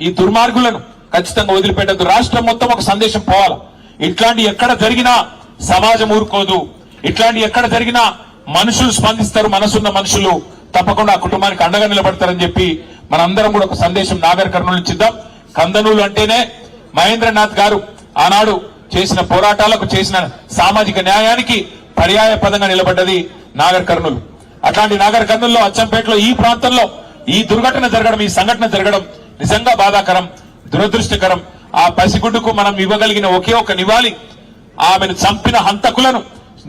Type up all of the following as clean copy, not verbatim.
ఈ దుర్మార్గులను ఖచ్చితంగా వదిలిపెట్టద్దు. రాష్ట్రం మొత్తం ఒక సందేశం పోవాలి. ఇట్లాంటి ఎక్కడ జరిగినా సమాజం ఊరుకోదు. ఇట్లాంటి ఎక్కడ జరిగినా మనుషులు స్పందిస్తారు. మనసున్న మనుషులు తప్పకుండా ఆ కుటుంబానికి అండగా నిలబడతారని చెప్పి మనందరం కూడా ఒక సందేశం నాగర్ కర్నూలు నుంచి ఇద్దాం. కందనూలు అంటేనే మహేంద్రనాథ్ గారు ఆనాడు చేసిన పోరాటాలకు, చేసిన సామాజిక న్యాయానికి పర్యాయ పదంగా నిలబడ్డది నాగర్ కర్నూలు. అట్లాంటి నాగర్ కర్నూలులో, అచ్చంపేటలో, ఈ ప్రాంతంలో ఈ దుర్ఘటన జరగడం, ఈ సంఘటన జరగడం నిజంగా బాధాకరం, దురదృష్టకరం. ఆ పసిగుడ్డుకు మనం ఇవ్వగలిగిన ఒకే ఒక నివాళి, ఆమెను చంపిన హంతకులను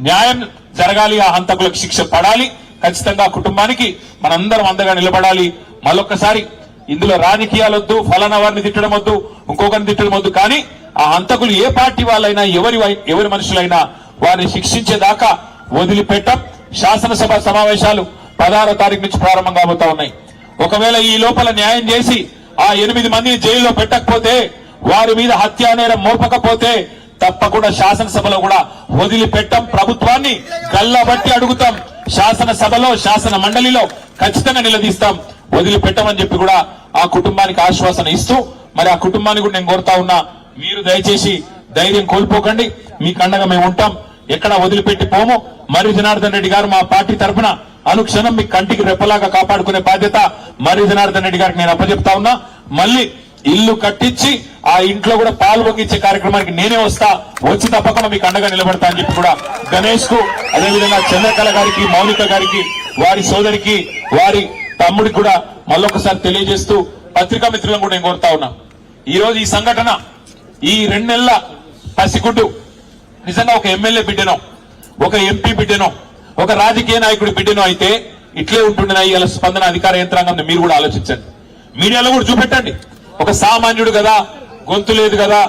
న్యాయం జరగాలి, ఆ హంతకులకు శిక్ష పడాలి. ఖచ్చితంగా కుటుంబానికి మనందరం అండగా నిలబడాలి. మళ్ళొక్కసారి ఇందులో రాజకీయాలొద్దు, ఫలానా వారిని తిట్టడం వద్దు, ఇంకొకరిని తిట్టడం వద్దు. కానీ ఆ హంతకులు ఏ పార్టీ వాళ్ళైనా, ఎవరి మనుషులైనా వారిని శిక్షించేదాకా వదిలిపెట్టం. శాసనసభ సమావేశాలు 16వ తారీఖు నుంచి ప్రారంభం కాబోతా ఉన్నాయి. ఒకవేళ ఈ లోపల న్యాయం చేసి ఆ 8 మందిని జైల్లో పెట్టకపోతే, వారి మీద హత్యా నేరం మోపకపోతే తప్పకుండా శాసనసభలో కూడా వదిలిపెట్టం. ప్రభుత్వాన్ని గల్లబట్టి అడుగుతాం. శాసనసభలో, శాసన మండలిలో ఖచ్చితంగా నిలదీస్తాం. వదిలిపెట్టమని చెప్పి కూడా ఆ కుటుంబానికి ఆశ్వాసన ఇస్తూ, మరి ఆ కుటుంబాన్ని కూడా నేను కోరుతా ఉన్నా, మీరు దయచేసి ధైర్యం కోల్పోకండి. మీకు అండగా మేము ఉంటాం. ఎక్కడ వదిలిపెట్టి పోము. మర్రి జనార్దన్ రెడ్డి గారు మా పార్టీ తరఫున అనుక్షణం మీ కంటికి రెప్పలాగా కాపాడుకునే బాధ్యత మర్రి జనార్దన్ రెడ్డి గారికి నేను అప్పచెప్తా ఉన్నా. మళ్ళీ ఇల్లు కట్టించి ఆ ఇంట్లో కూడా పాలు పొంగించే కార్యక్రమానికి నేనే వస్తా. వచ్చి తప్పకుండా మీకు అండగా నిలబడతా అని చెప్పి కూడా గణేష్ కు, అదేవిధంగా చంద్రకళ గారికి, మౌనిక గారికి, వారి సోదరికి, వారి తమ్ముడికి కూడా మళ్ళొకసారి తెలియజేస్తూ పత్రికా మిత్రులను కూడా నేను కోరుతా ఉన్నా. ఈ రోజు ఈ సంఘటన, ఈ 2 నెలల పసిగుడ్డు నిజంగా ఒక ఎమ్మెల్యే బిడ్డనో, ఒక ఎంపీ బిడ్డనో, ఒక రాజకీయ నాయకుడి బిడ్డనో అయితే ఇట్లే ఉంటుండేనా ఇవాళ స్పందన అధికార యంత్రాంగం? మీరు కూడా ఆలోచించండి. మీడియాలో కూడా చూపెట్టండి. ఒక సామాన్యుడు కదా, గొంతు లేదు కదా,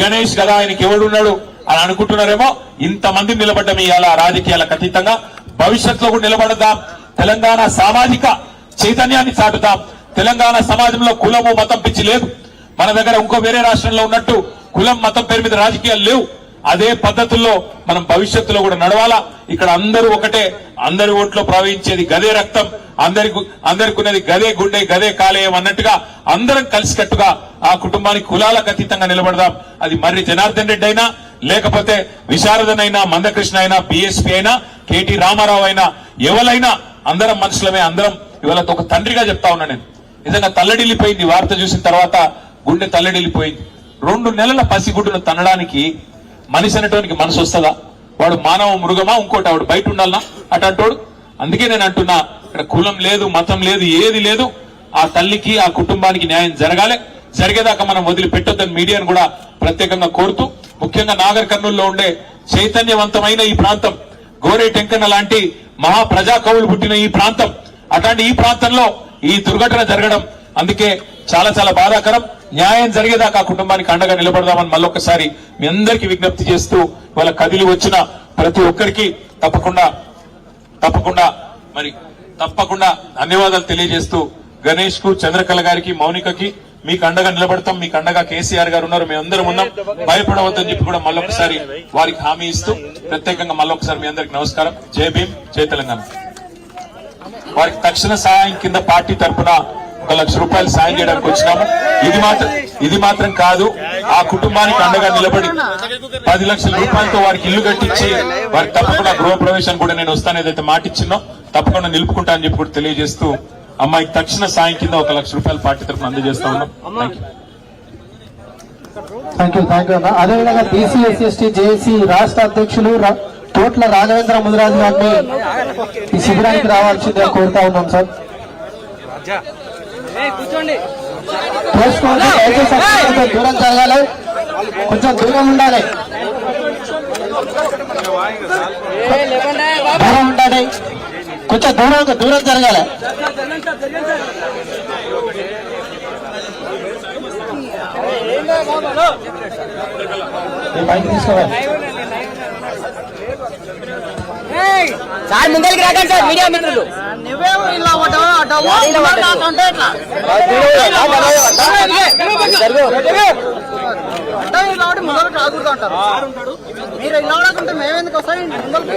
గణేష్ కదా, ఆయనకి ఎవడున్నాడు అని అనుకుంటున్నారేమో. ఇంతమంది నిలబడ్డం ఇవాళ రాజకీయాలకు అతీతంగా భవిష్యత్తులో కూడా నిలబడదాం. తెలంగాణ సామాజిక చైతన్యాన్ని చాటుదాం. తెలంగాణ సమాజంలో కులము, మతం పిచ్చి లేదు. మన దగ్గర ఇంకో వేరే రాష్ట్రంలో ఉన్నట్టు కులం, మతం పేరు మీద రాజకీయాలు లేవు. అదే పద్ధతుల్లో మనం భవిష్యత్తులో కూడా నడవాలా. ఇక్కడ అందరూ ఒకటే, అందరి ఓట్లో ప్రవహించేది గదే రక్తం, అందరికి ఉన్నది గదే గుండె, గదే కాలేయం అన్నట్టుగా అందరం కలిసికట్టుగా ఆ కుటుంబానికి కులాలకు అతీతంగా నిలబడదాం. అది మర్రి జనార్దన్ రెడ్డి అయినా, లేకపోతే విశారదన్ అయినా, మందకృష్ణ అయినా, బీఎస్పీ అయినా, కేటీ రామారావు అయినా, ఎవరైనా అందరం మనుషులమే. అందరం ఇవాళ ఒక తండ్రిగా చెప్తా ఉన్నా నేను. నిజంగా తల్లడిల్లిపోయింది వార్త చూసిన తర్వాత, గుండె తల్లడిల్లిపోయింది. 2 నెలల పసిగుడ్డును తనడానికి మనిషి అనేటోనికి మనసు వస్తుందా? వాడు మానవ మృగమా? ఇంకోటి వాడు బయట ఉండాలనా అటంటోడు? అందుకే నేను అంటున్నా, ఇక్కడ కులం లేదు, మతం లేదు, ఏది లేదు. ఆ తల్లికి, ఆ కుటుంబానికి న్యాయం జరగాలి. జరిగేదాకా మనం వదిలిపెట్టొద్దని మీడియాను కూడా ప్రత్యేకంగా కోరుతూ, ముఖ్యంగా నాగర్ కర్నూలులో ఉండే చైతన్యవంతమైన ఈ ప్రాంతం, గోరే టెంకన్న లాంటి మహా ప్రజా కవులు పుట్టిన ఈ ప్రాంతం, అట్లాంటి ఈ ప్రాంతంలో ఈ దుర్ఘటన జరగడం అందుకే చాలా చాలా బాధాకరం. న్యాయం జరిగేదాకా ఆ కుటుంబానికి అండగా నిలబడదామని మళ్ళొకసారి మీ అందరికీ విజ్ఞప్తి చేస్తూ, వాళ్ళ కదిలి వచ్చిన ప్రతి ఒక్కరికి తప్పకుండా ధన్యవాదాలు తెలియజేస్తూ, గణేష్ కు, చంద్రకళ గారికి, మౌనికకి మీకు అండగా నిలబడతాం. మీకు అండగా కేసీఆర్ గారు ఉన్నారు, మేము అందరం ఉన్నాం, భయపడవద్దని చెప్పి కూడా మళ్ళొకసారి వారికి హామీ ఇస్తూ, ప్రత్యేకంగా మళ్ళొకసారి మీ అందరికి నమస్కారం. జై భీమ్, జై తెలంగాణ. వారికి తక్షణ సహాయం కింద పార్టీ తరఫున 1 లక్ష రూపాయలు సాయం చేయడానికి వచ్చినాము. ఇది మాత్రం కాదు, ఆ కుటుంబానికి అండగా నిలబడి 10 లక్షల రూపాయలతో వారికి ఇల్లు కట్టించి, వారికి తప్పకుండా గృహప్రవేశానికి కూడా నేను వస్తాను, ఏదైతే మాట ఇచ్చినో తప్పకుండా నిలుపుకుంటా అని చెప్పి కూడా తెలియజేస్తూ, అమ్మాయికి తక్షణ సాయం కింద 1 లక్ష రూపాయలు పార్టీ తరఫున అందజేస్తా ఉన్నాం. థ్యాంక్ యూ అన్న. అదేవిధంగా బీసీ, ఎస్సీ, ఎస్టీ, జేఏసీ రాష్ట్ర అధ్యక్షులు తోట్ల రాఘవేంద్ర ముదిరాజు గారిని ఈ శిబిరానికి రావాల్సిందిగా కోరుతా ఉన్నాం సార్. దూరం జరగాలి, కొంచెం దూరం ఉండాలి, కొంచెం దూరం జరగాలి. బయట తీసుకోవాలి సార్, ముందరికి రాకండి సార్, మీడియా మిత్రులు. ముందర కాకూడదు అంటారు. మీరు ఇలా ఆడకుంటే మేమెందుకు వస్తాయండి ముందరికి?